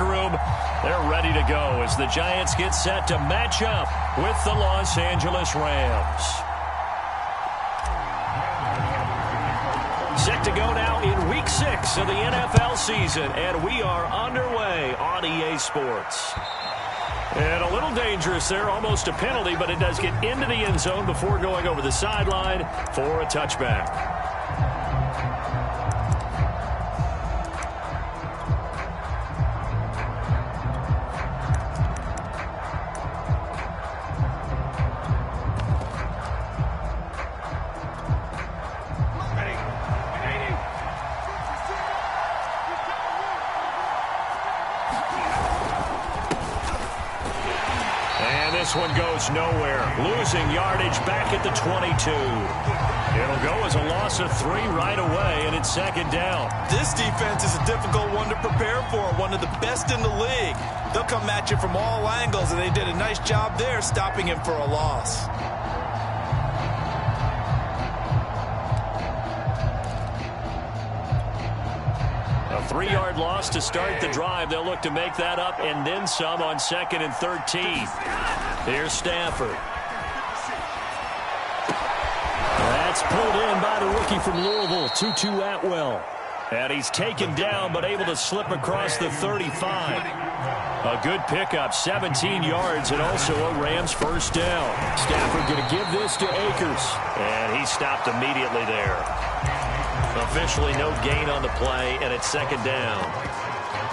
locker room, they're ready to go as the Giants get set to match up with the Los Angeles Rams. Set to go now in Week 6 of the NFL season, and we are underway on EA Sports. And a little dangerous there, almost a penalty, but it does get into the end zone before going over the sideline for a touchback. This one goes nowhere, losing yardage back at the 22. It'll go as a loss of 3 right away, and it's second down. This defense is a difficult one to prepare for, one of the best in the league. They'll come at you from all angles, and they did a nice job there stopping him for a loss. A 3-yard loss to start the drive. They'll look to make that up and then some on 2nd and 13. Here's Stafford. That's pulled in by the rookie from Louisville, Tutu Atwell. And he's taken down but able to slip across the 35. A good pickup, 17 yards, and also a Rams first down. Stafford going to give this to Akers. And he stopped immediately there. Officially no gain on the play, and it's second down.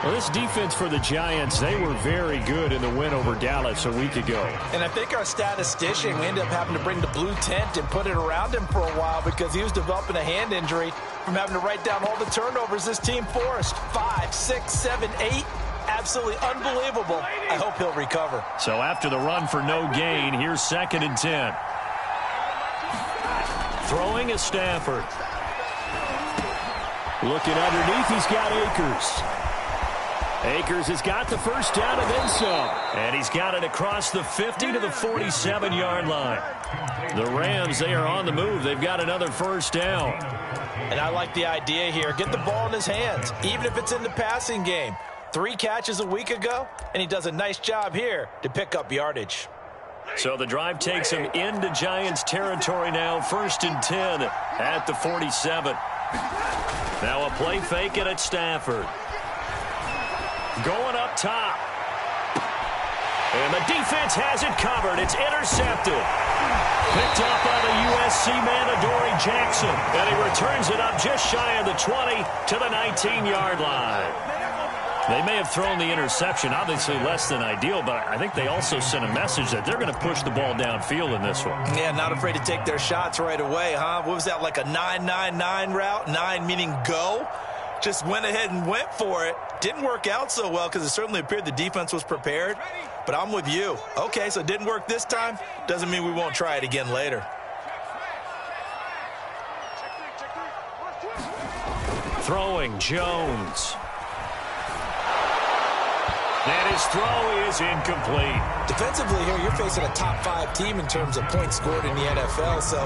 Well, this defense for the Giants, they were very good in the win over Dallas a week ago. And I think our statistician, we ended up having to bring the blue tent and put it around him for a while because he was developing a hand injury from having to write down all the turnovers this team forced. 5, 6, 7, 8. Absolutely unbelievable. I hope he'll recover. So after the run for no gain, here's 2nd and 10. Throwing is Stafford. Looking underneath, he's got Akers. Akers has got the first down and then some. And he's got it across the 50 to the 47-yard line. The Rams, they are on the move. They've got another first down. And I like the idea here. Get the ball in his hands, even if it's in the passing game. 3 catches a week ago, and he does a nice job here to pick up yardage. So the drive takes him into Giants territory now. 1st and 10 at the 47. Now a play fake, and it's Stafford. Going up top. And the defense has it covered. It's intercepted. Picked up by the USC man, Adoree Jackson. And he returns it up just shy of the 20 to the 19-yard line. They may have thrown the interception, obviously less than ideal, but I think they also sent a message that they're going to push the ball downfield in this one. Yeah, not afraid to take their shots right away, huh? What was that, like a 9-9-9 route? 9 meaning go? Just went ahead and went for it. Didn't work out so well because it certainly appeared the defense was prepared. But I'm with you. Okay, so it didn't work this time. Doesn't mean we won't try it again later. Throwing Jones. And his throw is incomplete. Defensively here, you're facing a top 5 team in terms of points scored in the NFL. So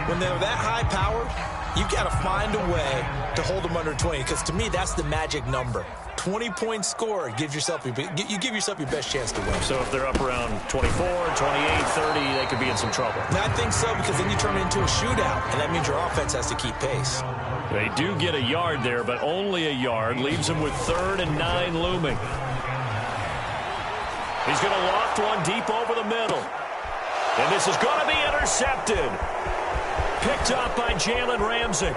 when they're that high-powered, you got to find a way to hold them under 20, because to me, that's the magic number. 20 points scored gives yourself you give yourself your best chance to win. So if they're up around 24, 28, 30, they could be in some trouble. And I think so, because then you turn it into a shootout, and that means your offense has to keep pace. They do get a yard there, but only a yard. Leaves them with 3rd and 9 looming. He's going to loft one deep over the middle. And this is going to be intercepted. Picked up by Jalen Ramsey.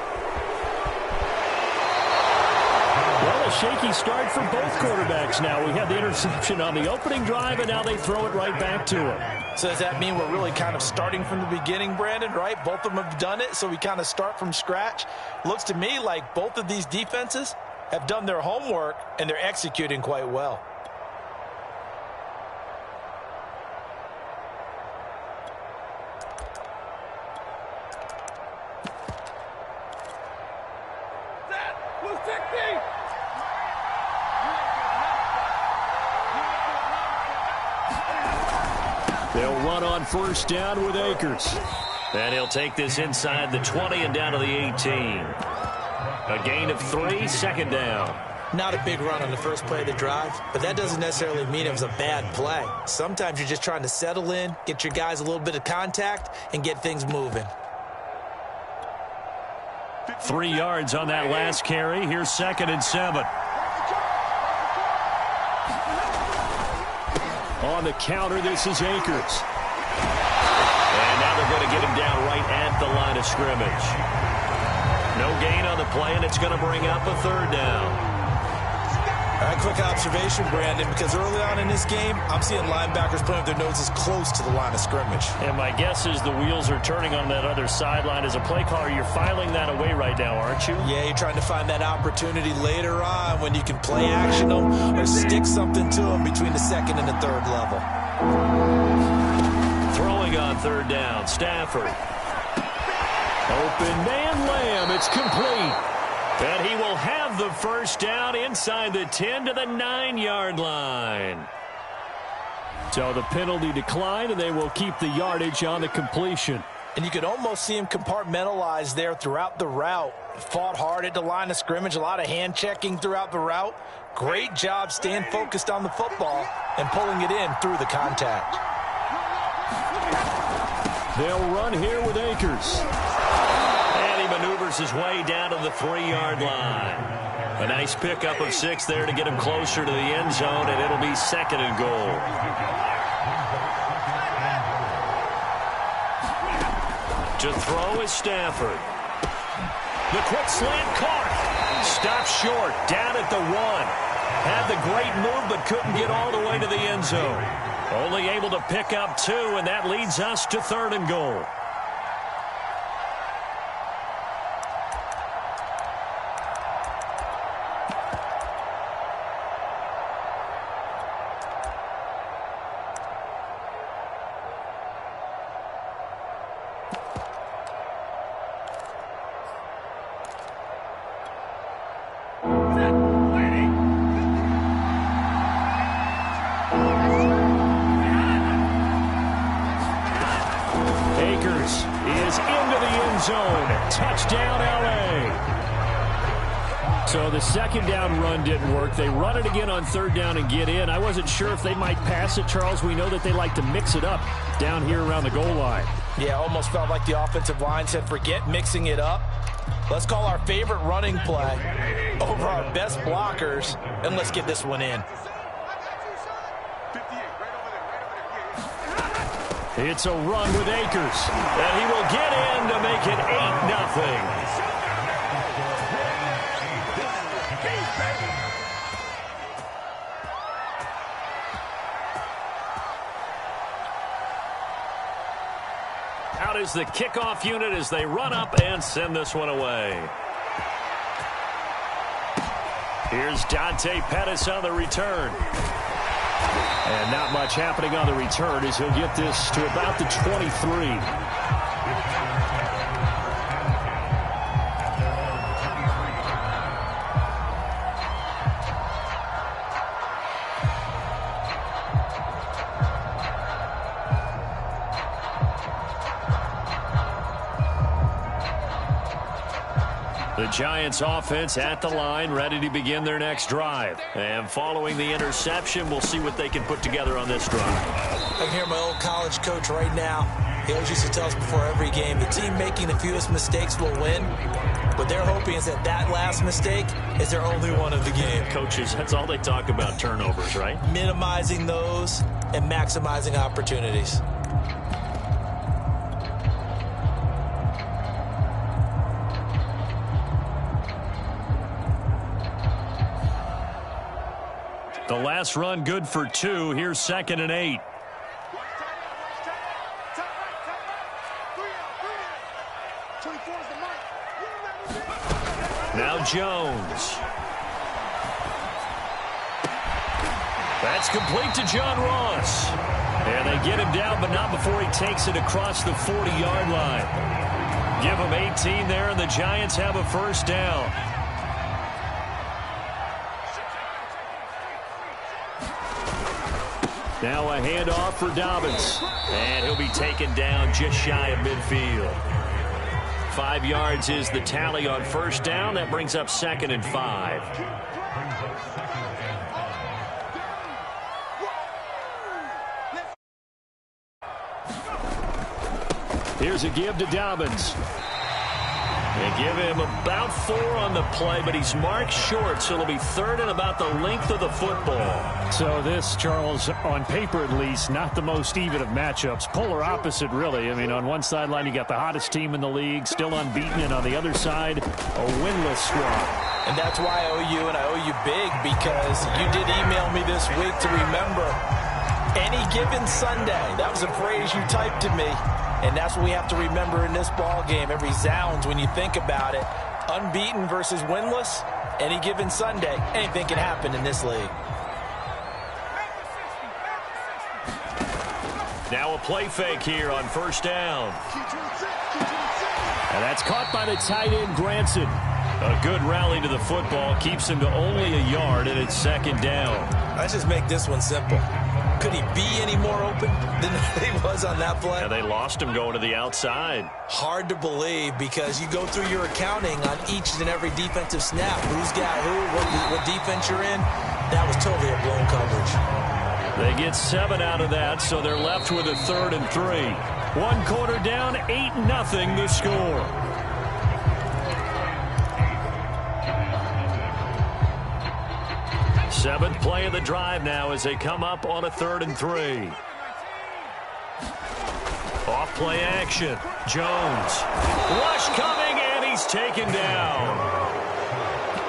Well, a shaky start for both quarterbacks now. We had the interception on the opening drive, and now they throw it right back to him. So does that mean we're really kind of starting from the beginning, Brandon, right? Both of them have done it, so we kind of start from scratch. Looks to me like both of these defenses have done their homework, and they're executing quite well. They'll run on first down with Akers. And he'll take this inside the 20 and down to the 18. A gain of 3, second down. Not a big run on the first play of the drive, but that doesn't necessarily mean it was a bad play. Sometimes you're just trying to settle in, get your guys a little bit of contact, and get things moving. 3 yards on that last carry. Here's 2nd and 7. On the counter, this is Akers. And now they're going to get him down right at the line of scrimmage. No gain on the play, and it's going to bring up a 3rd down. All right, quick observation, Brandon, because early on in this game, I'm seeing linebackers putting their noses close to the line of scrimmage. And my guess is the wheels are turning on that other sideline. As a play caller, you're filing that away right now, aren't you? Yeah, you're trying to find that opportunity later on when you can play action them or stick something to them between the 2nd and the 3rd level. Throwing on 3rd down, Stafford. Open man, Lamb. It's complete. And he will have the 1st down inside the 10 to the 9-yard line. So the penalty declined, and they will keep the yardage on the completion. And you could almost see him compartmentalize there throughout the route. Fought hard at the line of scrimmage, a lot of hand checking throughout the route. Great job staying focused on the football and pulling it in through the contact. They'll run here with Akers. Maneuvers his way down to the 3-yard line. A nice pickup of 6 there to get him closer to the end zone, and it'll be 2nd and goal. To throw is Stafford. The quick slant caught. Stopped short, down at the 1. Had the great move, but couldn't get all the way to the end zone. Only able to pick up 2, and that leads us to 3rd and goal. Touchdown, L.A. So the 2nd down run didn't work. They run it again on 3rd down and get in. I wasn't sure if they might pass it, Charles. We know that they like to mix it up down here around the goal line. Yeah, almost felt like the offensive line said, forget mixing it up. Let's call our favorite running play over our best blockers, and let's get this one in. It's a run with Akers, and he will get in to make it 8-0. Out is the kickoff unit as they run up and send this one away. Here's Dante Pettis on the return. And not much happening on the return as he'll get this to about the 23. The Giants offense at the line, ready to begin their next drive. And following the interception, we'll see what they can put together on this drive. I can hear my old college coach right now. He always used to tell us before every game, the team making the fewest mistakes will win. What they're hoping is that that last mistake is their only one of the game. Coaches, that's all they talk about, turnovers, right? Minimizing those and maximizing opportunities. The last run good for 2. Here's 2nd and 8. Now Jones. That's complete to John Ross. And they get him down, but not before he takes it across the 40-yard line. Give him 18 there, and the Giants have a 1st down. Now a handoff for Dobbins. And he'll be taken down just shy of midfield. 5 yards is the tally on 1st down. That brings up 2nd and 5. Here's a give to Dobbins. They give him about 4 on the play, but he's marked short, so it'll be third and about the length of the football. So this, Charles, on paper at least, not the most even of matchups. Polar opposite, really. I mean, on one sideline, you got the hottest team in the league, still unbeaten, and on the other side, a winless squad. And that's why I owe you, and I owe you big, because you did email me this week to remember any given Sunday. That was a phrase you typed to me. And that's what we have to remember in this ball game. It resounds when you think about it. Unbeaten versus winless, any given Sunday, anything can happen in this league. Now a play fake here on first down. And that's caught by the tight end, Granson. A good rally to the football, keeps him to only a yard, and it's second down. Let's just make this one simple. Could he be any more open than he was on that play? Yeah, they lost him going to the outside. Hard to believe, because you go through your accounting on each and every defensive snap. Who's got who, what defense you're in. That was totally a blown coverage. They get 7 out of that, so they're left with a 3rd and 3. 1 quarter down, 8-0 the score. Seventh play of the drive now as they come up on a 3rd and 3. Off play action. Jones. Rush coming, and he's taken down.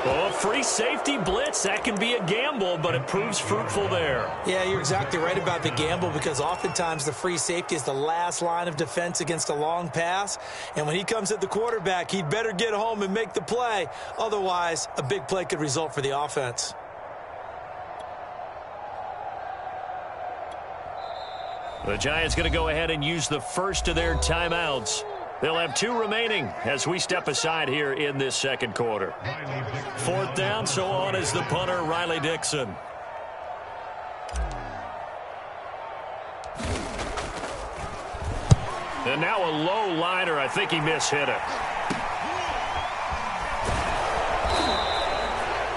Oh, free safety blitz. That can be a gamble, but it proves fruitful there. Yeah, you're exactly right about the gamble, because oftentimes the free safety is the last line of defense against a long pass. And when he comes at the quarterback, he'd better get home and make the play. Otherwise, a big play could result for the offense. The Giants going to go ahead and use the first of their timeouts. They'll have 2 remaining as we step aside here in this second quarter. 4th down, so on is the punter, Riley Dixon. And now a low liner. I think he mishit it.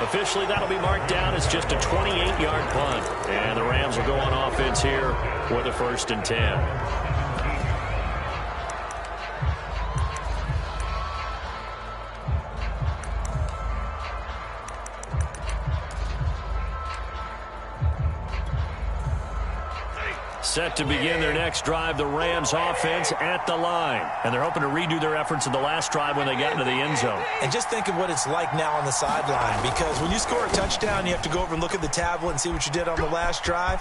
Officially, that'll be marked down as just a 28-yard punt. And the Rams will go on offense here with a 1st and 10. Set to begin their next drive, the Rams offense at the line. And they're hoping to redo their efforts in the last drive when they got into the end zone. And just think of what it's like now on the sideline, because when you score a touchdown, you have to go over and look at the tablet and see what you did on the last drive.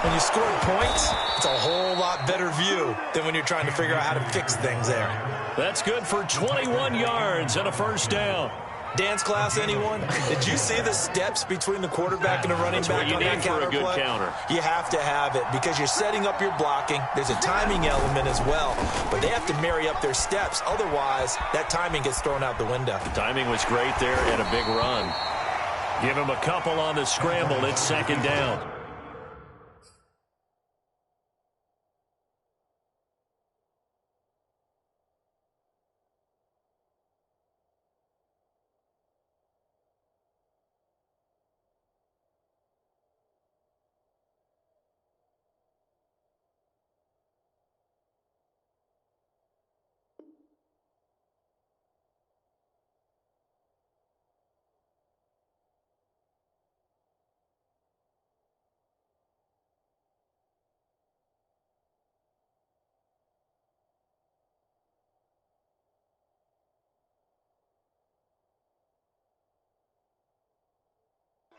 When you score points, it's a whole lot better view than when you're trying to figure out how to fix things there. That's good for 21 yards and a 1st down. Dance class, anyone? Did you see the steps between the quarterback and the running back on that counter play? That's what you need for a good counter. You have to have it, because you're setting up your blocking. There's a timing element as well, but they have to marry up their steps. Otherwise, that timing gets thrown out the window. The timing was great there and a big run. Give him a couple on the scramble. It's second down.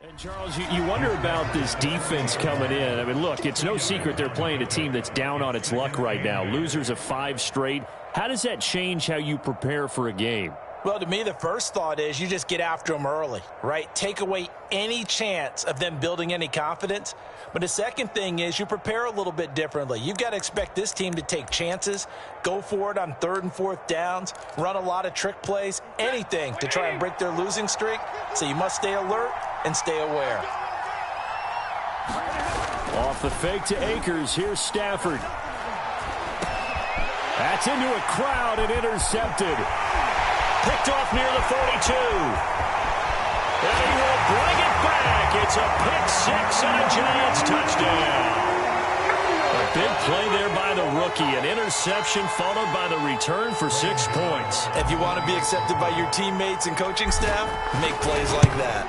And, Charles, you wonder about this defense coming in. I mean, look, it's no secret they're playing a team that's down on its luck right now. Losers of 5 straight. How does that change how you prepare for a game? Well, to me, the first thought is you just get after them early, right? Take away any chance of them building any confidence. But the second thing is you prepare a little bit differently. You've got to expect this team to take chances, go for it on 3rd and 4th downs, run a lot of trick plays, anything to try and break their losing streak. So you must stay alert and stay aware. Off the fake to Akers. Here's Stafford. That's into a crowd and intercepted. Picked off near the 42. And he will bring it back. It's a pick-6 and a Giants touchdown. A big play there by the rookie. An interception followed by the return for 6 points. If you want to be accepted by your teammates and coaching staff, make plays like that.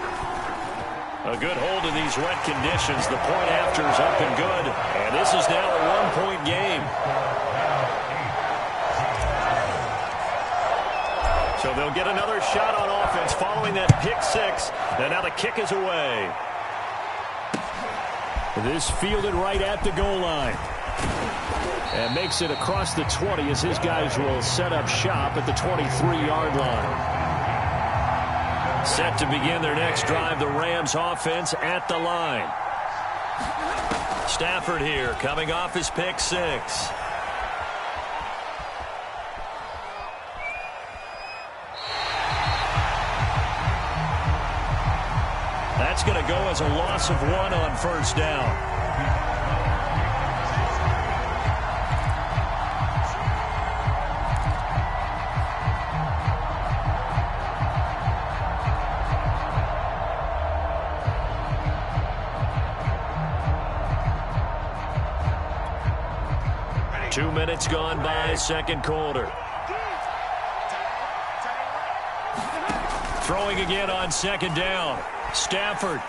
A good hold in these wet conditions. The point after is up and good. And this is now a one-point game. So they'll get another shot on offense following that pick-6. And now the kick is away. This fielded right at the goal line. And makes it across the 20 as his guys will set up shop at the 23-yard line. Set to begin their next drive, the Rams offense at the line. Stafford here coming off his pick-6. That's going to go as a loss of 1 on first down. Two minutes gone by, second quarter. Throwing again on second down. Stafford.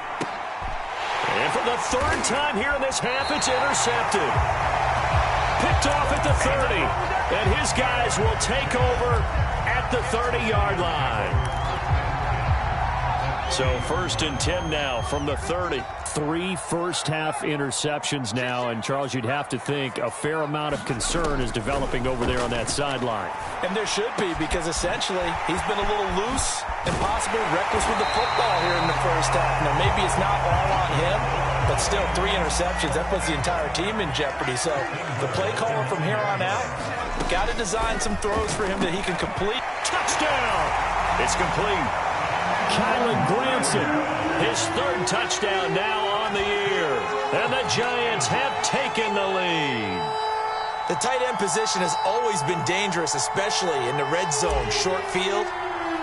And for the third time here in this half, it's intercepted. Picked off at the 30. And his guys will take over at the 30-yard line. So first and 10 now from the 30. 3 first-half interceptions now. And, Charles, you'd have to think a fair amount of concern is developing over there on that sideline. And there should be, because essentially he's been a little loose and possibly reckless with the football here in the first half. Now, maybe it's not all on him, but still 3 interceptions. That puts the entire team in jeopardy. So the play caller from here on out got to design some throws for him that he can complete. Touchdown! It's complete. Kylen Granson, his 3rd touchdown now on the year. And the Giants have taken the lead. The tight end position has always been dangerous, especially in the red zone, short field.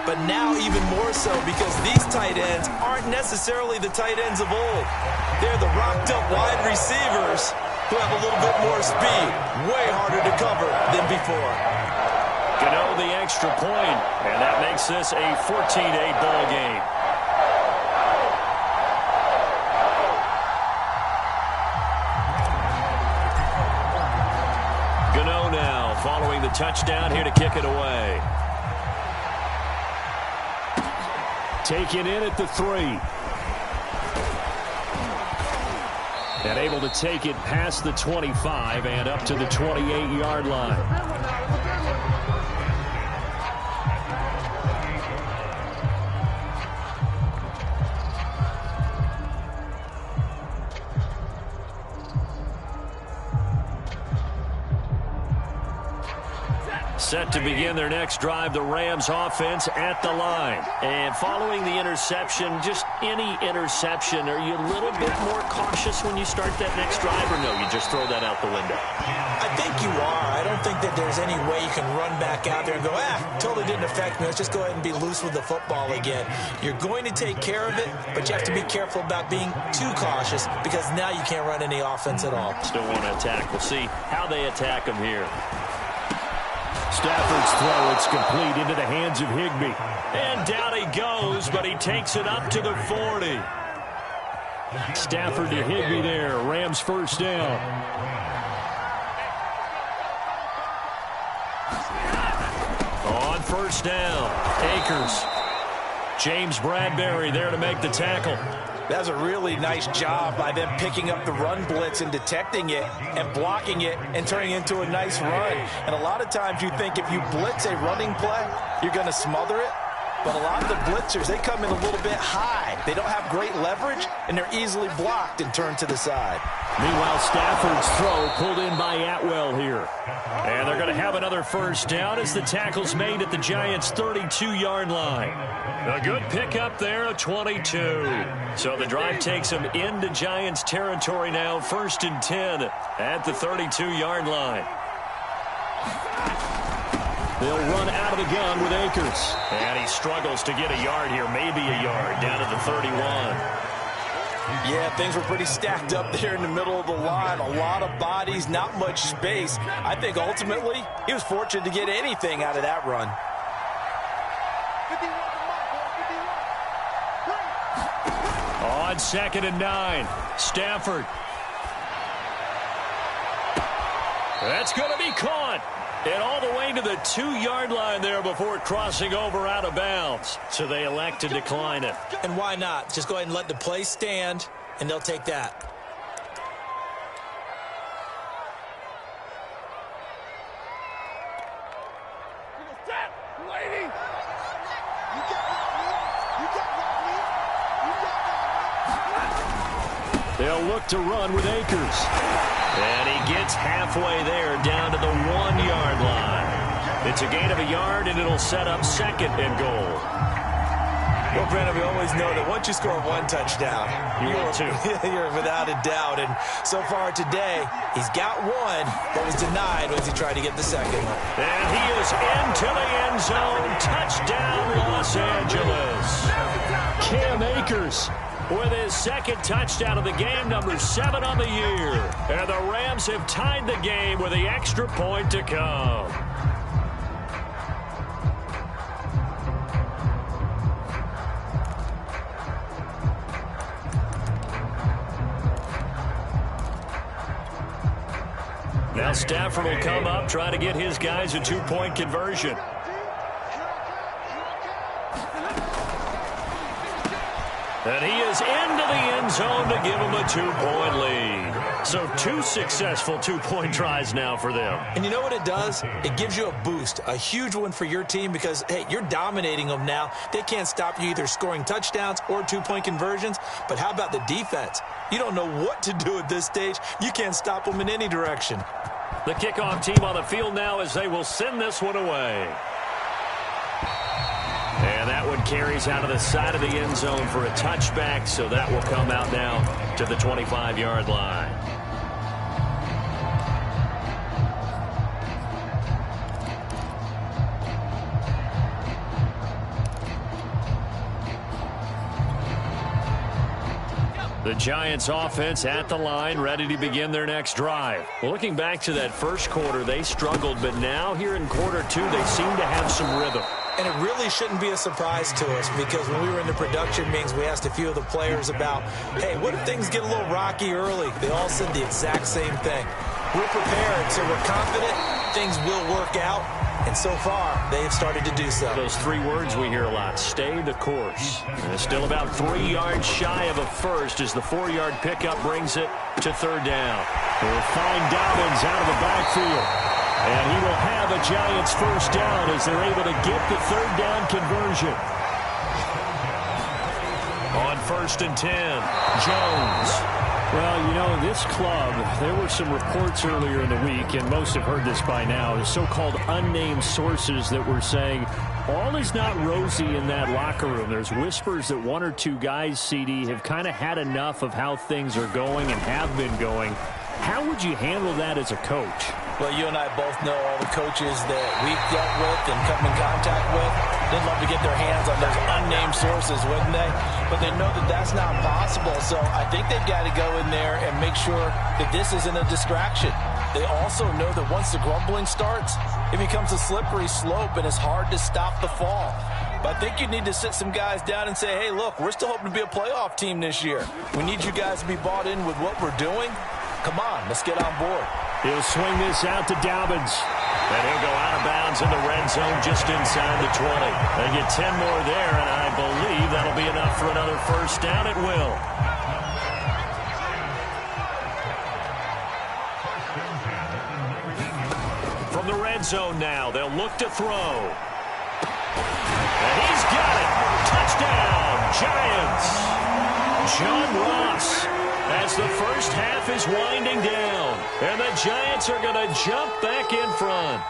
But now even more so because these tight ends aren't necessarily the tight ends of old. They're the rocked-up wide receivers who have a little bit more speed. Way harder to cover than before. Gano the extra point, and that makes this a 14-8 ball game. Gano now following the touchdown here to kick it away. Taken in at the 3. And able to take it past the 25 and up to the 28-yard line. Set to begin their next drive, the Rams offense at the line. And following the interception, just any interception, are you a little bit more cautious when you start that next drive, or no, you just throw that out the window? I think you are. I don't think that there's any way you can run back out there and go, totally didn't affect me. Let's just go ahead and be loose with the football again. You're going to take care of it, but you have to be careful about being too cautious because now you can't run any offense at all. Still want to attack. We'll see how they attack them here. Stafford's throw, it's complete into the hands of Higbee. And down he goes, but he takes it up to the 40. Stafford to Higbee there. Rams first down. On first down, Akers. James Bradbury there to make the tackle. That's a really nice job by them picking up the run blitz and detecting it and blocking it and turning it into a nice run. And a lot of times you think if you blitz a running play, you're going to smother it. But a lot of the blitzers, they come in a little bit high. They don't have great leverage, and they're easily blocked and turned to the side. Meanwhile, Stafford's throw pulled in by Atwell here. And they're going to have another first down as the tackle's made at the Giants' 32-yard line. A good pickup there of 22. So the drive takes them into Giants territory now, first and 10 at the 32-yard line. They'll run out of the gun with Akers. And he struggles to get a yard here, maybe a yard, down to the 31. Yeah, things were pretty stacked up there in the middle of the line. A lot of bodies, not much space. I think ultimately he was fortunate to get anything out of that run. On 2nd and 9, Stafford. That's going to be caught. And all the way to the 2-yard line there before crossing over out of bounds. So they elect to decline it. And why not? Just go ahead and let the play stand, and they'll take that. They'll look to run with Akers. And he gets halfway there down to the 1-yard line. It's a gain of a yard, and it'll set up 2nd and goal. Well, Brandon, we always know that once you score 1 touchdown, you're without a doubt. And so far today, he's got 1, but was denied as he tried to get the 2nd. And he is into the end zone. Touchdown, Los Angeles. Cam Akers with his 2nd touchdown of the game, number 7 on the year. And the Rams have tied the game with the extra point to come. Now Stafford will come up, try to get his guys a 2-point conversion. And he is into the end zone to give them a 2-point lead. So 2 successful 2-point tries now for them. And you know what it does? It gives you a boost, a huge one for your team because, hey, you're dominating them now. They can't stop you either scoring touchdowns or 2-point conversions. But how about the defense? You don't know what to do at this stage. You can't stop them in any direction. The kickoff team on the field now as they will send this one away. And that one carries out of the side of the end zone for a touchback, so that will come out now to the 25-yard line. The Giants offense at the line, ready to begin their next drive. Well, looking back to that first quarter, they struggled, but now here in quarter 2, they seem to have some rhythm. And it really shouldn't be a surprise to us because when we were in the production meetings, we asked a few of the players about, hey, what if things get a little rocky early? They all said the exact same thing. We're prepared, so we're confident things will work out. And so far, they have started to do so. Those 3 words we hear a lot, stay the course. And it's still about 3 yards shy of a first as the 4-yard pickup brings it to 3rd down. We'll find Dobbins out of the backfield. And he will have a Giants first down as they're able to get the 3rd down conversion. On 1st and 10, Jones. Well, you know, this club, there were some reports earlier in the week, and most have heard this by now, the so-called unnamed sources that were saying all is not rosy in that locker room. There's whispers that 1 or 2 guys, CD, have kind of had enough of how things are going and have been going. How would you handle that as a coach? Well, you and I both know all the coaches that we've dealt with and come in contact with. They'd love to get their hands on those unnamed sources, wouldn't they? But they know that that's not possible. So I think they've got to go in there and make sure that this isn't a distraction. They also know that once the grumbling starts, it becomes a slippery slope and it's hard to stop the fall. But I think you need to sit some guys down and say, hey, look, we're still hoping to be a playoff team this year. We need you guys to be bought in with what we're doing. Come on, let's get on board. He'll swing this out to Dobbins. And he'll go out of bounds in the red zone just inside the 20. They get 10 more there, and I believe that'll be enough for another first down. It will. From the red zone now, they'll look to throw. And he's got it. Touchdown, Giants. John Ross. As the first half is winding down, and the Giants are going to jump back in front.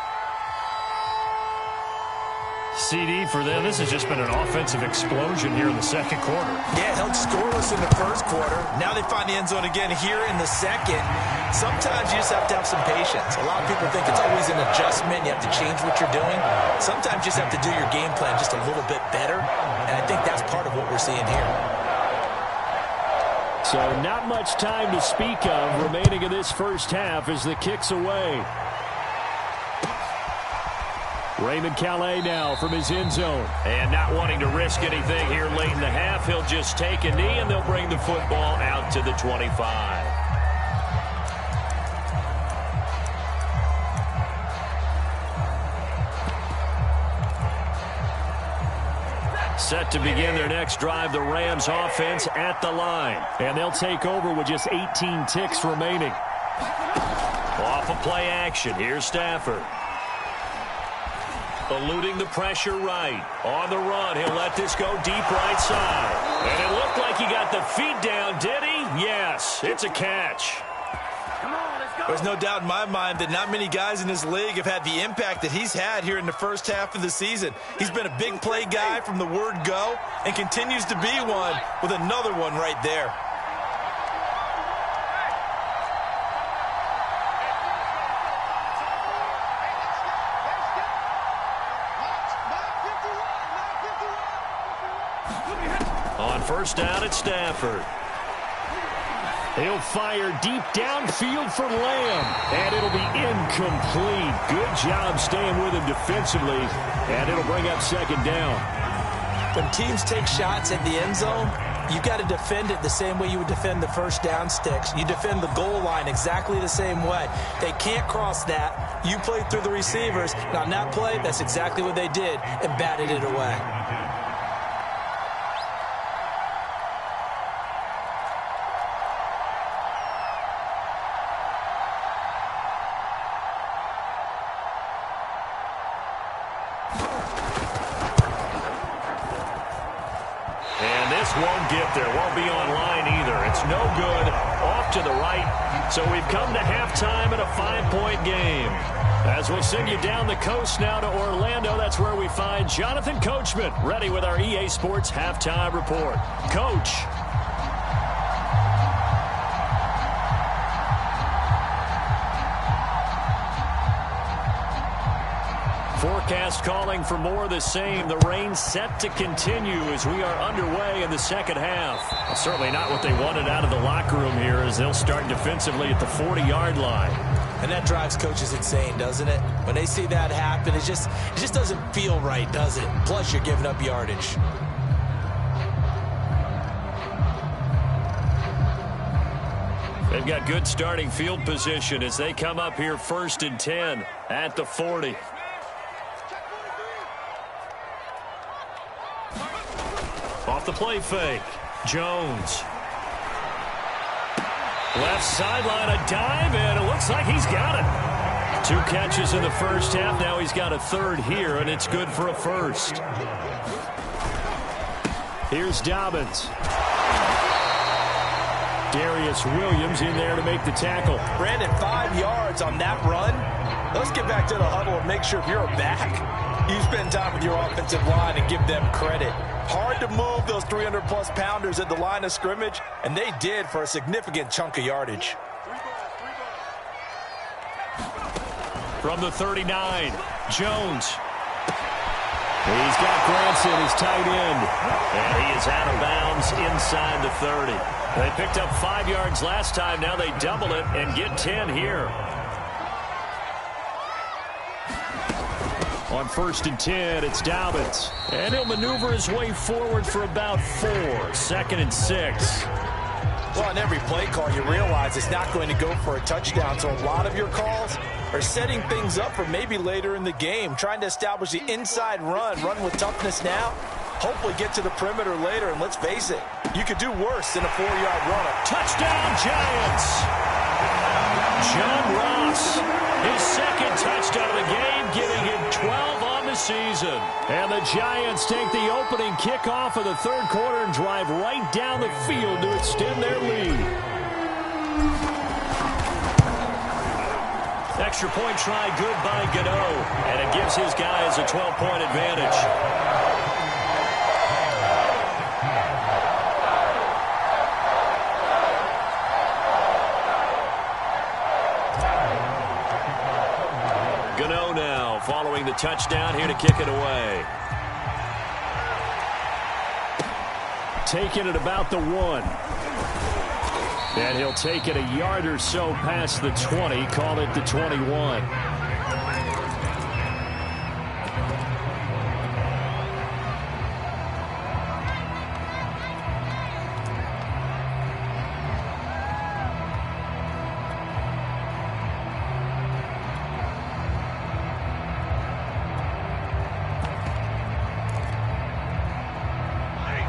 CD for them. This has just been an offensive explosion here in the second quarter. Yeah, held scoreless in the first quarter. Now they find the end zone again here in the second. Sometimes you just have to have some patience. A lot of people think it's always an adjustment. You have to change what you're doing. Sometimes you just have to do your game plan just a little bit better, and I think that's part of what we're seeing here. So not much time to speak of remaining in this first half as the kick's away. Raymond Calais now from his end zone. And not wanting to risk anything here late in the half, he'll just take a knee and they'll bring the football out to the 25. Set to begin their next drive, the Rams offense at the line. And they'll take over with just 18 ticks remaining. Off of play action, here's Stafford. Eluding the pressure right. On the run, he'll let this go deep right side. And it looked like he got the feet down, did he? Yes, it's a catch. There's no doubt in my mind that not many guys in this league have had the impact that he's had here in the first half of the season. He's been a big play guy from the word go and continues to be one with another one right there. On first down, it's Stafford. He'll fire deep downfield for Lamb, and it'll be incomplete. Good job staying with him defensively, and it'll bring up second down. When teams take shots at the end zone, you got to defend it the same way you would defend the first down sticks. You defend the goal line exactly the same way. They can't cross that. You play through the receivers. Now, on that play, that's exactly what they did and batted it away. Won't get there, won't be online either. It's no good, off to the right. So we've come to halftime in a 5-point game. As we'll send you down the coast now to Orlando, that's where we find Jonathan Coachman, ready with our EA Sports Halftime Report. Coach. Forecast calling for more of the same. The rain set to continue as we are underway in the second half. Well, certainly not what they wanted out of the locker room here as they'll start defensively at the 40-yard line. And that drives coaches insane, doesn't it? When they see that happen, it just doesn't feel right, does it? Plus, you're giving up yardage. They've got good starting field position as they come up here 1st and 10 at the 40. Off the play fake. Jones. Left sideline, a dive, and it looks like he's got it. 2 catches in the first half. Now he's got a third here, and it's good for a first. Here's Dobbins. Darius Williams in there to make the tackle. Brandon, 5 yards on that run. Let's get back to the huddle and make sure if you're back, you spend time with your offensive line and give them credit. Hard to move those 300-plus pounders at the line of scrimmage, and they did for a significant chunk of yardage. From the 39, Jones. He's got Granson, his tight end. And he is out of bounds inside the 30. They picked up 5 yards last time. Now they double it and get 10 here. On 1st and 10, it's Dobbins. And he'll maneuver his way forward for about 4. 2nd and 6. Well, on every play call, you realize it's not going to go for a touchdown. So a lot of your calls are setting things up for maybe later in the game, trying to establish the inside run with toughness now, hopefully get to the perimeter later. And let's face it, you could do worse than a 4-yard run. Touchdown, Giants! John Ross, his 2nd touchdown of the game, giving him 12 on the season. And the Giants take the opening kickoff of the 3rd quarter and drive right down the field to extend their lead. Extra point try good by Gano, and it gives his guys a 12-point advantage. Gano now following the touchdown here to kick it away. Taking it about the 1. And he'll take it a yard or so past the 20, call it the 21.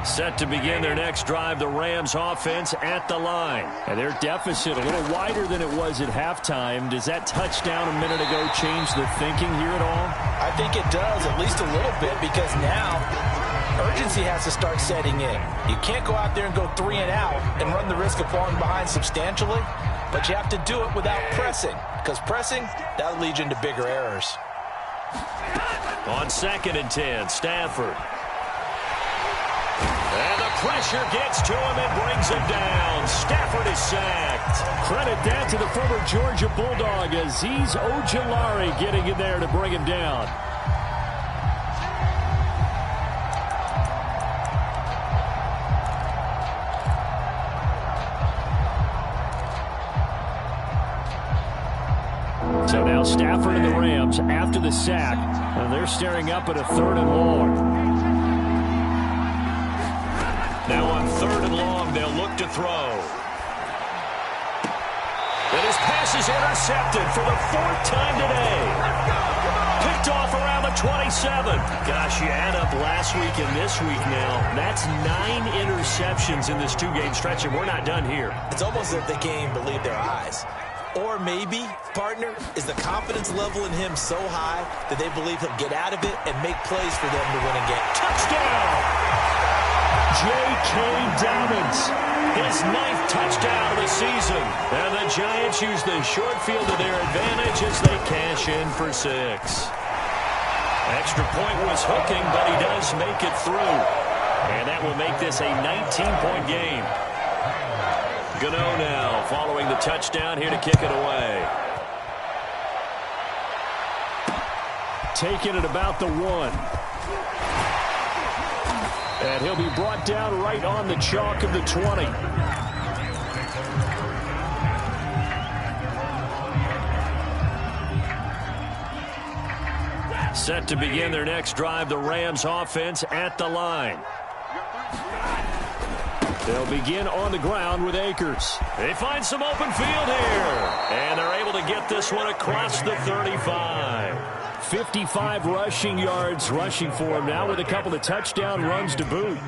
Set to begin their next drive, the Rams offense at the line. And their deficit a little wider than it was at halftime. Does that touchdown a minute ago change the thinking here at all? I think it does, at least a little bit, because now urgency has to start setting in. You can't go out there and go 3 and out and run the risk of falling behind substantially, but you have to do it without pressing, because pressing, that'll lead you into bigger errors. On 2nd and 10, Stafford. And the pressure gets to him and brings him down. Stafford is sacked. Credit that to the former Georgia Bulldog, Azeez Ojulari, getting in there to bring him down. So now Stafford and the Rams after the sack, and they're staring up at a 3rd and long. Now on 3rd and long, they'll look to throw. And his pass is intercepted for the 4th time today. Picked off around the 27. Gosh, you add up last week and this week now. That's 9 interceptions in this 2-game stretch, and we're not done here. It's almost as if they can't even believe their eyes. Or maybe, partner, is the confidence level in him so high that they believe he'll get out of it and make plays for them to win a game. Touchdown! J.K. Dobbins, his 9th touchdown of the season. And the Giants use the short field to their advantage as they cash in for 6. Extra point was hooking, but he does make it through. And that will make this a 19-point game. Gano now following the touchdown here to kick it away. Taking it about the 1. And he'll be brought down right on the chalk of the 20. Set to begin their next drive, the Rams offense at the line. They'll begin on the ground with Akers. They find some open field here. And they're able to get this one across the 35. 55 rushing yards rushing for him now with a couple of touchdown runs to boot.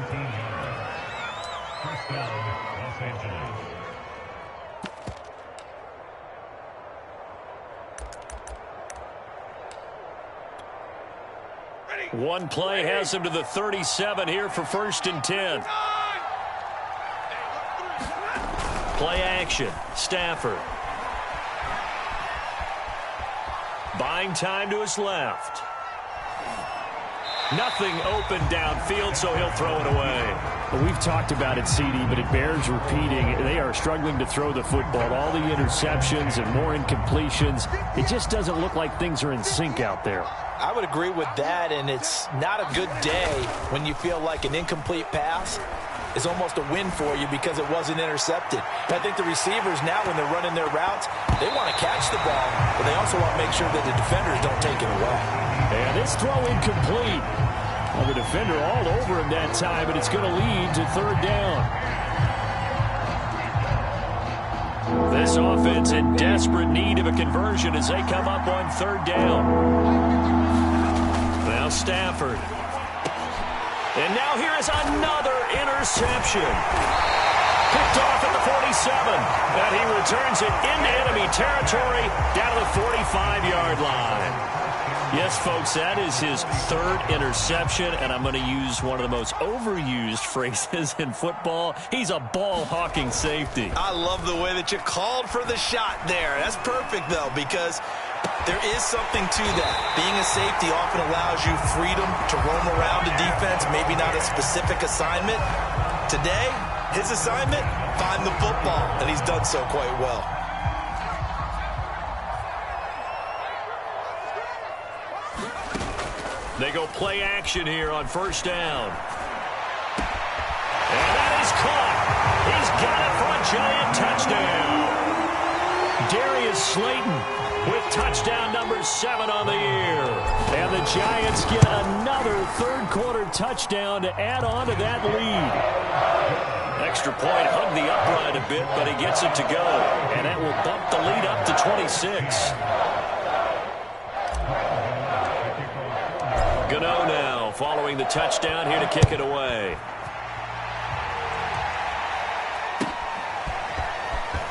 One play has him to the 37 here for 1st and 10. Play action. Stafford. Buying time to his left. Nothing open downfield, so he'll throw it away. Well, we've talked about it, CD, but it bears repeating. They are struggling to throw the football. All the interceptions and more incompletions. It just doesn't look like things are in sync out there. I would agree with that, and it's not a good day when you feel like an incomplete pass is almost a win for you because it wasn't intercepted. I think the receivers now, when they're running their routes, they want to catch the ball, but they also want to make sure that the defenders don't take it away. And this throw incomplete. Well, the defender all over him that time, and it's going to lead to 3rd down. This offense in desperate need of a conversion as they come up on 3rd down. Now Stafford. And now here is another interception. Picked off at the 47. And he returns it into enemy territory down to the 45-yard line. Yes, folks, that is his third interception, and I'm going to use one of the most overused phrases in football. He's a ball-hawking safety. I love the way that you called for the shot there. That's perfect, though, because there is something to that. Being a safety often allows you freedom to roam around a defense, maybe not a specific assignment. Today, his assignment, find the football, and he's done so quite well. They go play action here on first down. And that is caught. He's got it for a Giant touchdown. Darius Slayton with touchdown number 7 on the year. And the Giants get another third-quarter touchdown to add on to that lead. Extra point, hugged the upright a bit, but he gets it to go. And that will bump the lead up to 26. Gano now following the touchdown here to kick it away.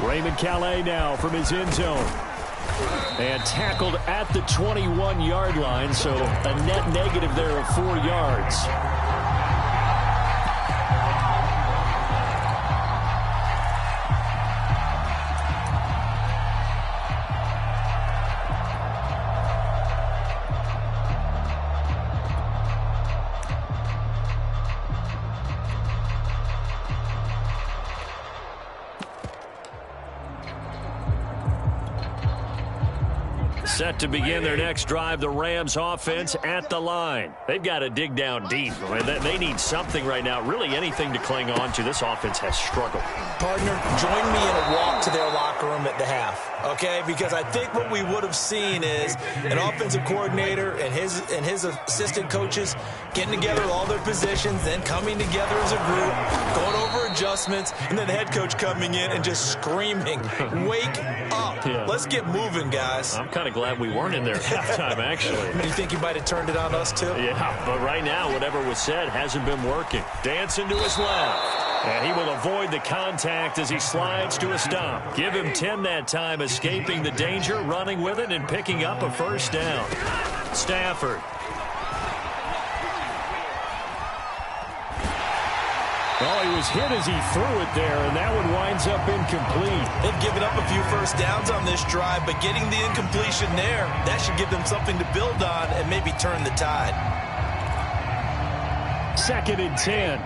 Raymond Calais now from his end zone. And tackled at the 21-yard line, so a net negative there of 4 yards. Set to begin their next drive, the Rams offense at the line. They've got to dig down deep. I mean, they need something right now, really anything to cling on to. This offense has struggled. Partner, join me in a walk to their locker room at the half, okay? Because I think what we would have seen is an offensive coordinator and his assistant coaches getting together all their positions, then coming together as a group, going over adjustments, and then the head coach coming in and just screaming, wake up. Yeah. Let's get moving, guys. I'm kind of glad we weren't in there at halftime, actually. You think you might have turned it on us, too? Yeah, but right now, whatever was said hasn't been working. Dancing to his left. And he will avoid the contact as he slides to a stop. Give him 10 that time, escaping the danger, running with it, and picking up a first down. Stafford. Oh, he was hit as he threw it there, and that one winds up incomplete. They've given up a few first downs on this drive, but getting the incompletion there, that should give them something to build on and maybe turn the tide. 2nd and 10.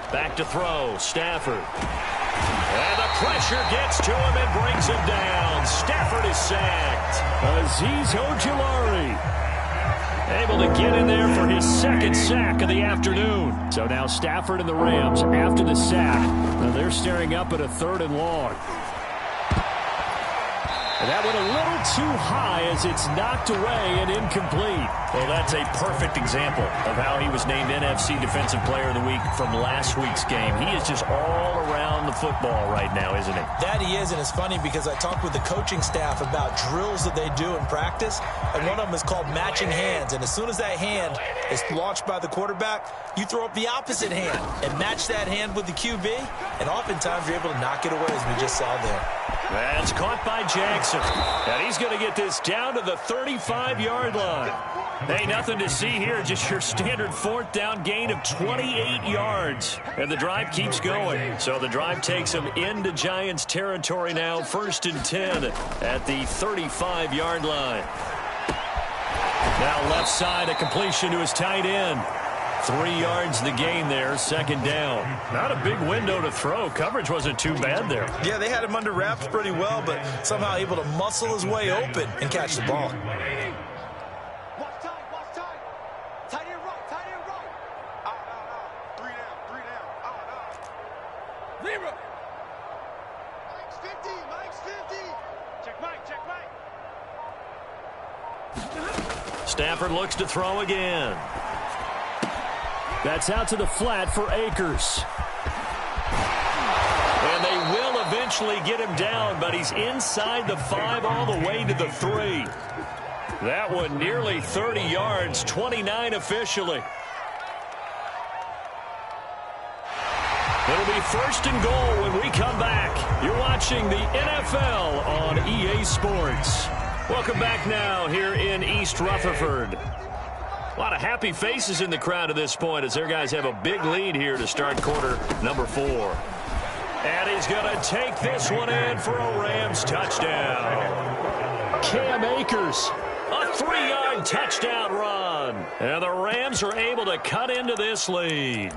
Back to throw, Stafford. And the pressure gets to him and brings him down. Stafford is sacked. Azeez Ojulari able to get in there for his 2nd sack of the afternoon. So now Stafford and the Rams, after the sack, they're staring up at a 3rd and long. And that went a little too high as it's knocked away and incomplete. Well, that's a perfect example of how he was named NFC Defensive Player of the Week from last week's game. He is just all around the football right now, isn't he? That he is, and it's funny because I talked with the coaching staff about drills that they do in practice, and one of them is called matching hands. And as soon as that hand is launched by the quarterback, you throw up the opposite hand and match that hand with the QB, and oftentimes you're able to knock it away, as we just saw there. That's caught by Jackson. And he's going to get this down to the 35-yard line. Hey, nothing to see here. Just your standard 4th down gain of 28 yards. And the drive keeps going. So the drive takes him into Giants territory now. 1st and 10 at the 35-yard line. Now left side, a completion to his tight end. 3 yards the gain there, 2nd down. Not a big window to throw. Coverage wasn't too bad there. Yeah, they had him under wraps pretty well, but somehow able to muscle his way open and catch the ball. Watch time. Tight end right. Three down. Libra. Mike's 50. Check Mike. Stafford looks to throw again. That's out to the flat for Akers. And they will eventually get him down, but he's inside the 5 all the way to the 3. That one nearly 30 yards, 29 officially. It'll be 1st and goal when we come back. You're watching the NFL on EA Sports. Welcome back now here in East Rutherford. A lot of happy faces in the crowd at this point as their guys have a big lead here to start quarter number 4. And he's going to take this one in for a Rams touchdown. Cam Akers, a 3-yard touchdown run. And the Rams are able to cut into this lead.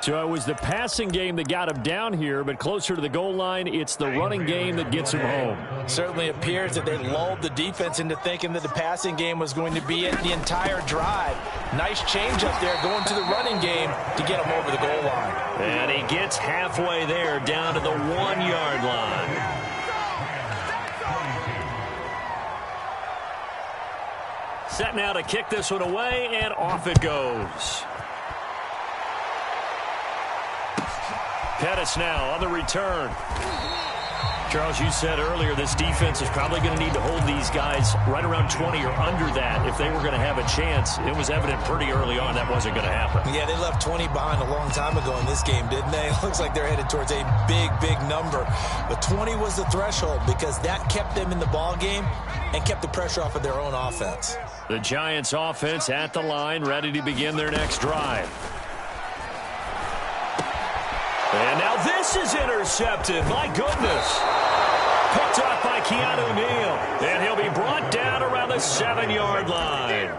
So it was the passing game that got him down here, but closer to the goal line, it's the running game that gets him home. Certainly appears that they lulled the defense into thinking that the passing game was going to be it the entire drive. Nice change up there going to the running game to get him over the goal line. And he gets halfway there down to the 1-yard line. Set now to kick this one away, and off it goes. Pettis now on the return. Charles, you said earlier this defense is probably going to need to hold these guys right around 20 or under that if they were going to have a chance. It was evident pretty early on that wasn't going to happen. Yeah, they left 20 behind a long time ago in this game, didn't they? It looks like they're headed towards a big, big number. But 20 was the threshold because that kept them in the ball game and kept the pressure off of their own offense. The Giants offense at the line, ready to begin their next drive. And now this is intercepted. My goodness. Picked up by Keanu Neal. And he'll be brought down around the 7-yard line.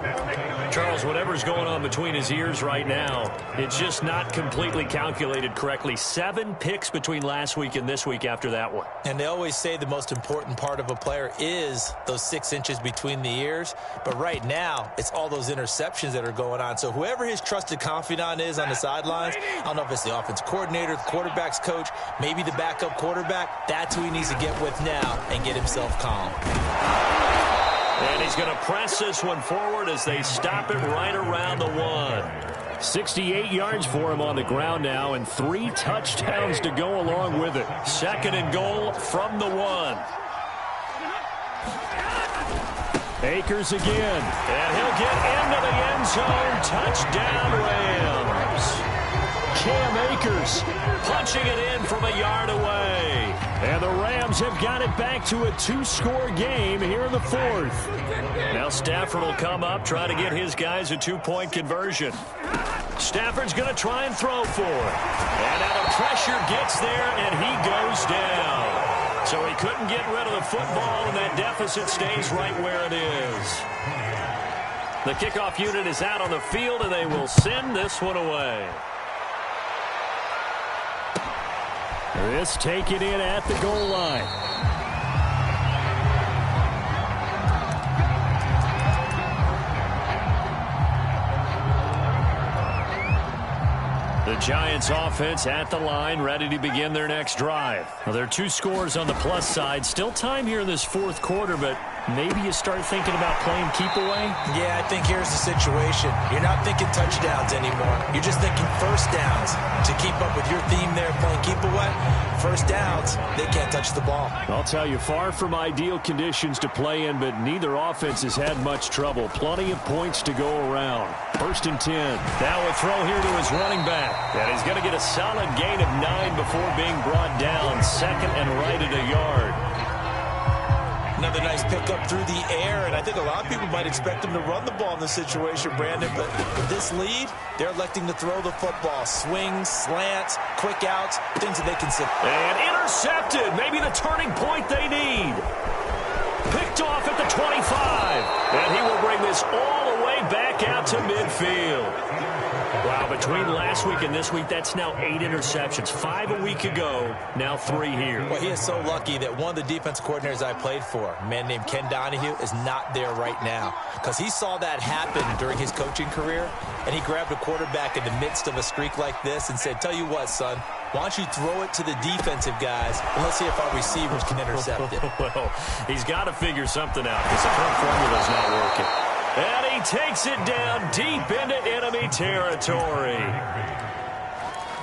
Charles, whatever's going on between his ears right now, it's just not completely calculated correctly. 7 picks between last week and this week after that one. And they always say the most important part of a player is those 6 inches between the ears. But right now, it's all those interceptions that are going on. So whoever his trusted confidant is on the sidelines, I don't know if it's the offense coordinator, the quarterback's coach, maybe the backup quarterback, that's who he needs to get with now and get himself calm. And he's going to press this one forward as they stop it right around the 1. 68 yards for him on the ground now and 3 touchdowns to go along with it. 2nd and goal from the 1. Akers again. And he'll get into the end zone. Touchdown Rams. Cam Akers punching it in from a yard away. And the Rams have got it back to a 2-score game here in the 4th. Now Stafford will come up, try to get his guys a 2-point conversion. Stafford's going to try and throw for it. And now the pressure gets there, and he goes down. So he couldn't get rid of the football, and that deficit stays right where it is. The kickoff unit is out on the field, and they will send this one away. This taken in at the goal line. The Giants offense at the line, ready to begin their next drive. Well, there are 2 scores on the plus side. Still time here in this 4th quarter, but maybe you start thinking about playing keep away? Yeah, I think here's the situation. You're not thinking touchdowns anymore. You're just thinking first downs. To keep up with your theme there, playing keep away, first downs, they can't touch the ball. I'll tell you, far from ideal conditions to play in, but neither offense has had much trouble. Plenty of points to go around. 1st and 10. Now a throw here to his running back. And he's going to get a solid gain of 9 before being brought down. 2nd and right at a yard. Another nice pickup through the air, and I think a lot of people might expect him to run the ball in this situation, Brandon, but with this lead, they're electing to throw the football. Swings, slants, quick outs, things that they can sit. And intercepted. Maybe the turning point they need. Picked off at the 25. And he will bring this all the way back out to midfield. Wow, between last week and this week, that's now 8 interceptions. 5 a week ago, now 3 here. Well, he is so lucky that one of the defense coordinators I played for, a man named Ken Donahue, is not there right now. Because he saw that happen during his coaching career, and he grabbed a quarterback in the midst of a streak like this and said, tell you what, son, why don't you throw it to the defensive guys, and let's see if our receivers can intercept it. Well, he's got to figure something out because the current formula's not working. And he takes it down deep into enemy territory.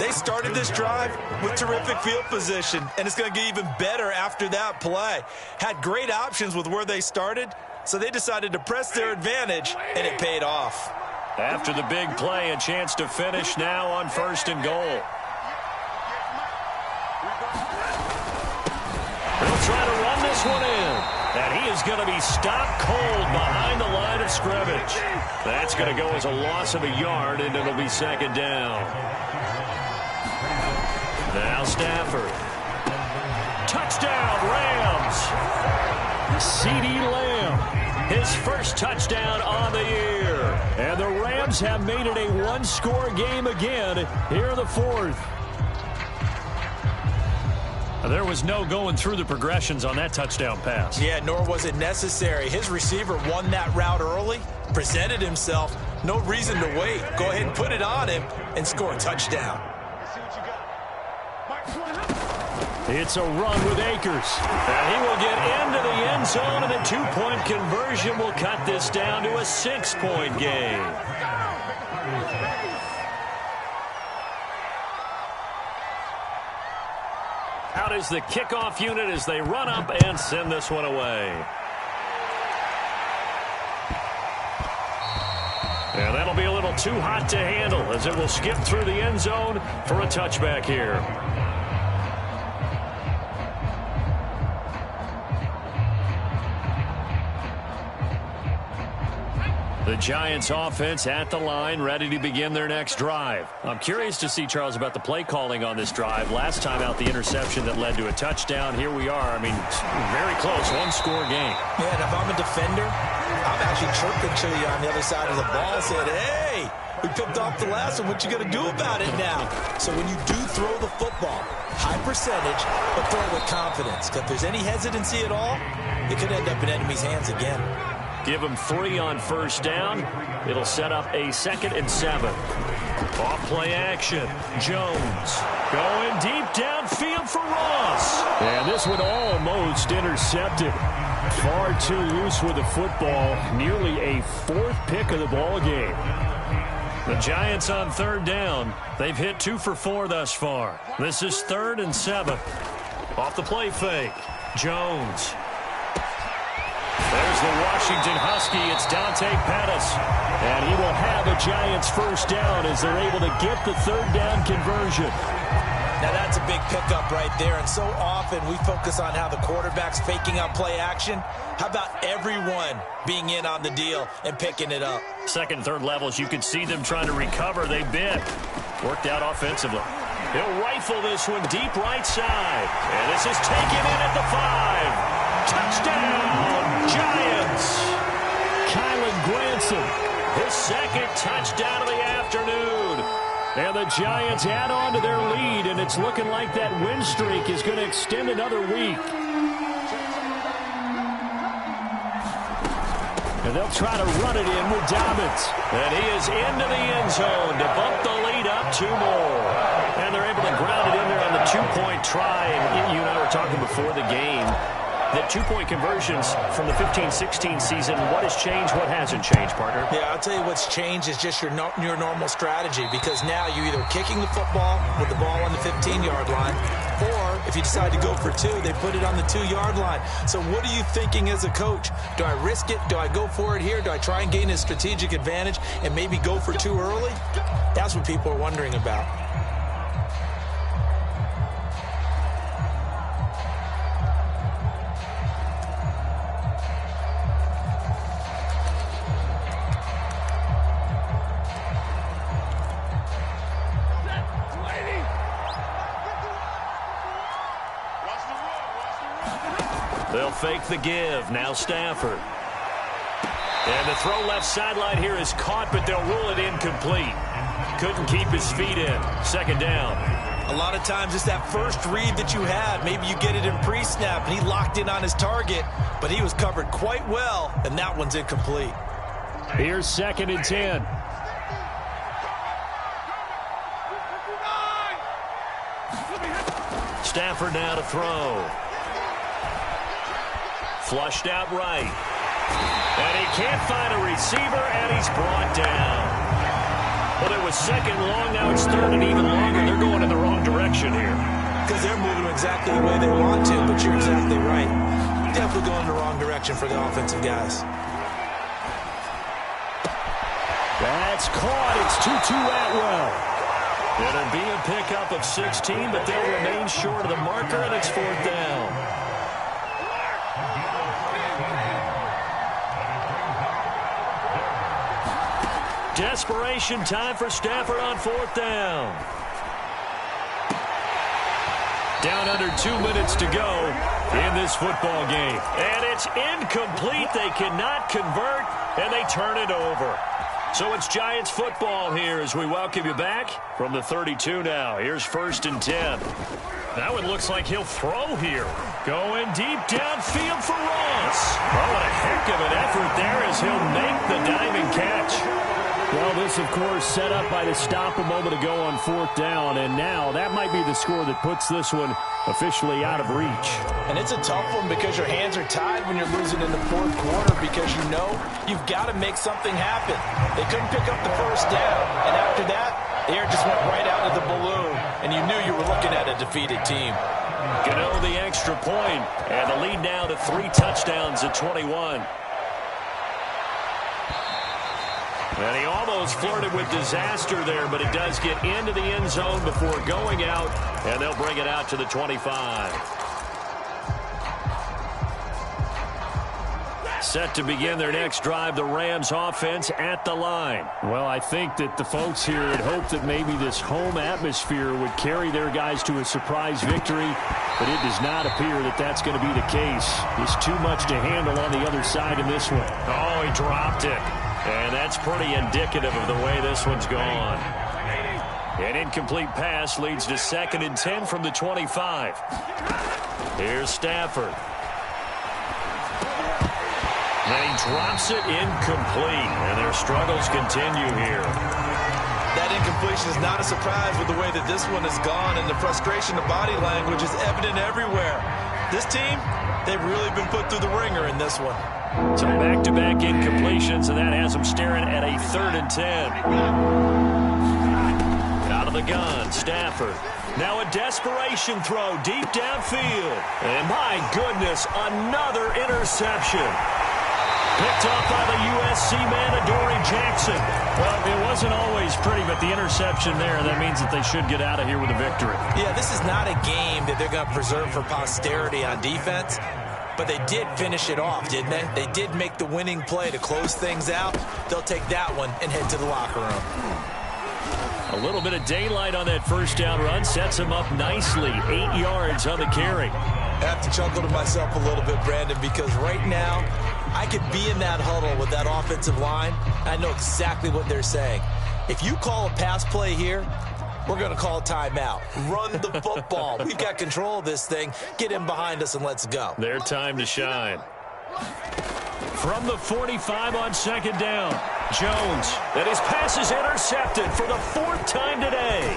They started this drive with terrific field position, and it's going to get even better after that play. Had great options with where they started, so they decided to press their advantage, and it paid off. After the big play, a chance to finish now on 1st and goal. this one in. And he is going to be stopped cold behind the line of scrimmage. That's going to go as a loss of a yard, and it'll be second down. Now Stafford. Touchdown, Rams. CeeDee Lamb, his first touchdown on the year. And the Rams have made it a one-score game again here in the fourth. There was no going through the progressions on that touchdown pass. Yeah, nor was it necessary. His receiver won that route early, presented himself. No reason to wait. Go ahead and put it on him and score a touchdown. It's a run with Akers. And he will get into the end zone, and the two-point conversion will cut this down to a 6-point game. Out is the kickoff unit as they run up and send this one away. And that'll be a little too hot to handle as it will skip through the end zone for a touchback here. The Giants offense at the line, ready to begin their next drive. I'm curious to see, Charles, about the play calling on this drive. Last time out, the interception that led to a touchdown. Here we are. I mean, very close, one-score game. Yeah, and if I'm a defender, I'm actually chirping to you on the other side of the ball, saying, hey, we picked off the last one. What you going to do about it now? So when you do throw the football, high percentage, but throw it with confidence. Because if there's any hesitancy at all, it could end up in enemy's hands again. Give him 3 on first down. It'll set up a 2nd and 7. Off play action. Jones going deep downfield for Ross. And this one almost intercepted. Far too loose with the football. Nearly a 4th pick of the ball game. The Giants on 3rd down. They've hit 2 for 4 thus far. This is 3rd and 7. Off the play fake. Jones. There's the Washington Husky. It's Dante Pettis. And he will have a Giants first down as they're able to get the 3rd down conversion. Now that's a big pickup right there. And so often we focus on how the quarterback's faking out play action. How about everyone being in on the deal and picking it up? 2nd, 3rd levels, you could see them trying to recover. They bit. Worked out offensively. He'll rifle this one deep right side. And this is taken in at the 5. Touchdown, Giants. Kylen Granson, his 2nd touchdown of the afternoon. And the Giants add on to their lead, and it's looking like that win streak is going to extend another week. And they'll try to run it in with Dobbins. And he is into the end zone to bump the lead up 2 more. And they're able to ground it in there on the 2-point try. And you and I were talking before the game. That 2-point conversions from the 15-16 season, what has changed, what hasn't changed, partner? Yeah, I'll tell you what's changed is just your normal strategy, because now you're either kicking the football with the ball on the 15-yard line, or if you decide to go for 2, they put it on the 2-yard line. So what are you thinking as a coach? Do I risk it? Do I go for it here? Do I try and gain a strategic advantage and maybe go for 2 early? That's what people are wondering about. They'll fake the give. Now Stafford. And the throw left sideline here is caught, but they'll rule it incomplete. Couldn't keep his feet in. 2nd down. A lot of times it's that first read that you had. Maybe you get it in pre-snap, and he locked in on his target, but he was covered quite well, and that one's incomplete. Here's 2nd and 10. Stafford now to throw. Flushed out right. And he can't find a receiver, and he's brought down. Well, it was 2nd long, now it's 3rd and even longer. They're going in the wrong direction here. Because they're moving exactly the way they want to, but you're exactly right. Definitely going in the wrong direction for the offensive guys. That's caught. It's Tutu Atwell. It'll be a pickup of 16, but they'll remain short of the marker, and it's 4th down. desperation time for Stafford on 4th down. Down under 2 minutes to go in this football game. And it's incomplete. They cannot convert, and they turn it over. So it's Giants football here as we welcome you back from the 32 now. Here's 1st and 10. That one looks like he'll throw here. Going deep downfield for Ross. Oh, what a heck of an effort there as he'll make the diving catch. Well, this, of course, set up by the stop a moment ago on 4th down, and now that might be the score that puts this one officially out of reach. And it's a tough one because your hands are tied when you're losing in the 4th quarter because you know you've got to make something happen. They couldn't pick up the 1st down, and after that, the air just went right out of the balloon, and you knew you were looking at a defeated team. Gano the extra point, and the lead now to 3 touchdowns at 21. And he almost flirted with disaster there, but it does get into the end zone before going out, and they'll bring it out to the 25. Set to begin their next drive, the Rams offense at the line. Well, I think that the folks here had hoped that maybe this home atmosphere would carry their guys to a surprise victory, but it does not appear that that's going to be the case. There's too much to handle on the other side in this one. Oh, he dropped it. And that's pretty indicative of the way this one's gone. An incomplete pass leads to 2nd and 10 from the 25. Here's Stafford. And he drops it incomplete. And their struggles continue here. That incompletion is not a surprise with the way that this one has gone, and the frustration, the body language is evident everywhere. This team, they've really been put through the ringer in this one. So back-to-back incompletions, and that has them staring at a 3rd and 10. Out of the gun, Stafford. Now a desperation throw deep downfield. And my goodness, another interception. Picked off by the USC man, Adoree Jackson. Well, it wasn't always pretty, but the interception there, that means that they should get out of here with a victory. Yeah, this is not a game that they're going to preserve for posterity on defense. But they did finish it off, didn't they? They did make the winning play to close things out. They'll take that one and head to the locker room. A little bit of daylight on that 1st down run sets him up nicely. 8 yards on the carry. I have to chuckle to myself a little bit, Brandon, because right now I could be in that huddle with that offensive line. I know exactly what they're saying. If you call a pass play here, we're going to call timeout. Run the football. We've got control of this thing. Get in behind us and let's go. Their time to shine. From the 45 on 2nd down, Jones. And his pass is intercepted for the 4th time today.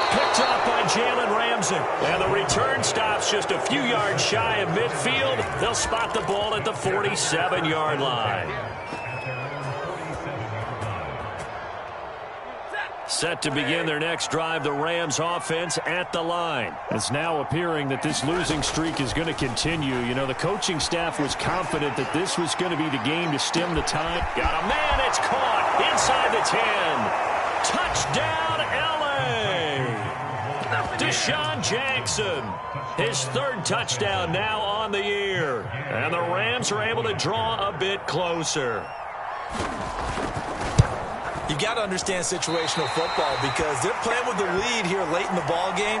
Picked off by Jalen Ramsey. And the return stops just a few yards shy of midfield. They'll spot the ball at the 47-yard line. Set to begin their next drive, the Rams offense at the line. It's now appearing that this losing streak is going to continue. You know, the coaching staff was confident that this was going to be the game to stem the tide. Got a man, it's caught inside the 10. Touchdown, L.A. Deshaun Jackson. His 3rd touchdown now on the year. And the Rams are able to draw a bit closer. You got to understand situational football because they're playing with the lead here late in the ball game.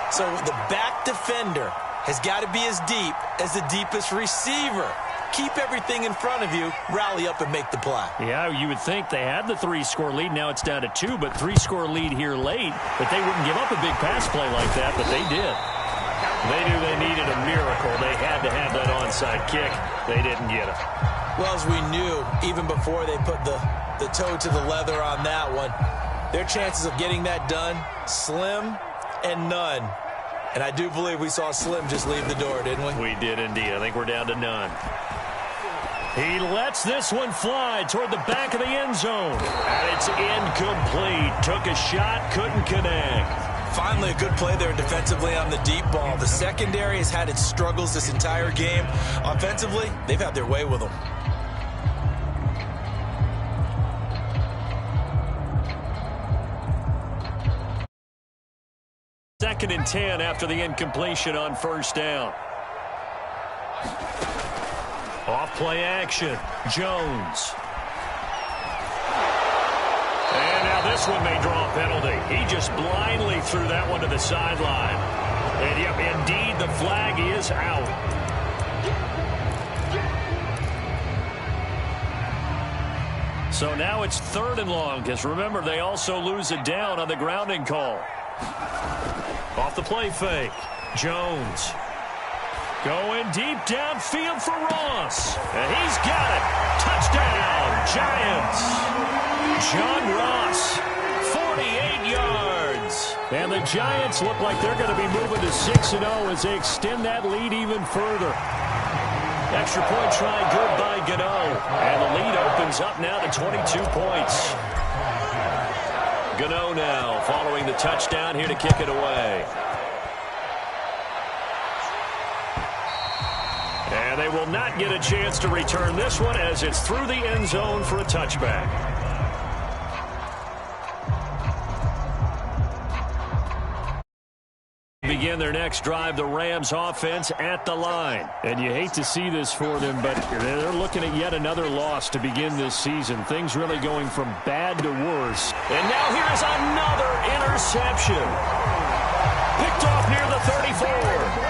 So the back defender has got to be as deep as the deepest receiver. Keep everything in front of you, rally up and make the play. Yeah, you would think they had the 3-score lead. Now it's down to 2, but 3-score lead here late. But they wouldn't give up a big pass play like that, but they did. They knew they needed a miracle. They had to have that onside kick. They didn't get it. Well, as we knew, even before they put the toe to the leather on that one, their chances of getting that done, slim and none. And I do believe we saw Slim just leave the door, didn't we? We did indeed. I think we're down to none. He lets this one fly toward the back of the end zone. And it's incomplete. Took a shot, couldn't connect. Finally, a good play there defensively on the deep ball. The secondary has had its struggles this entire game. Offensively, they've had their way with them. Second and 10 after the incompletion on 1st down. Off play action. Jones. this one may draw a penalty. He just blindly threw that one to the sideline. And, yep, indeed, the flag is out. So now it's 3rd and long, because remember, they also lose it down on the grounding call. Off the play fake. Jones. Going deep downfield for Ross. And he's got it. Touchdown, Giants. John Ross, 48 yards. And the Giants look like they're going to be moving to 6-0 as they extend that lead even further. Extra point try good by Gano. And the lead opens up now to 22 points. Gano now following the touchdown here to kick it away. And they will not get a chance to return this one as it's through the end zone for a touchback. Begin their next drive, the Rams offense at the line. And you hate to see this for them, but they're looking at yet another loss to begin this season. Things really going from bad to worse. And now here's another interception. Picked off near the 34.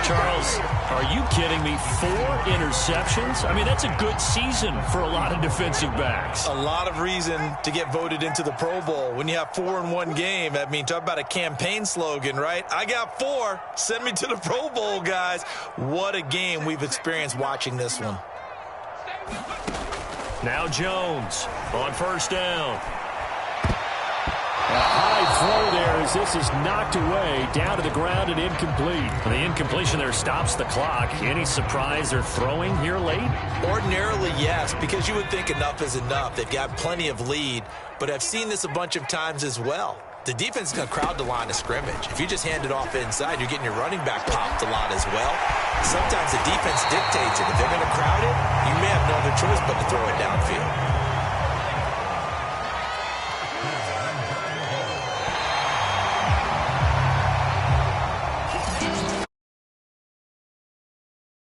Charles, are you kidding me? 4 interceptions? I mean, that's a good season for a lot of defensive backs. A lot of reason to get voted into the Pro Bowl. When you have 4 in one game, I mean, talk about a campaign slogan, right? I got 4. Send me to the Pro Bowl, guys. What a game we've experienced watching this one. Now Jones on 1st down. A high throw there as this is knocked away, down to the ground and incomplete. The incompletion there stops the clock. Any surprise they're throwing here late? Ordinarily, yes, because you would think enough is enough. They've got plenty of lead, but I've seen this a bunch of times as well. The defense is going to crowd the line of scrimmage. If you just hand it off inside, you're getting your running back popped a lot as well. Sometimes the defense dictates it. If they're going to crowd it,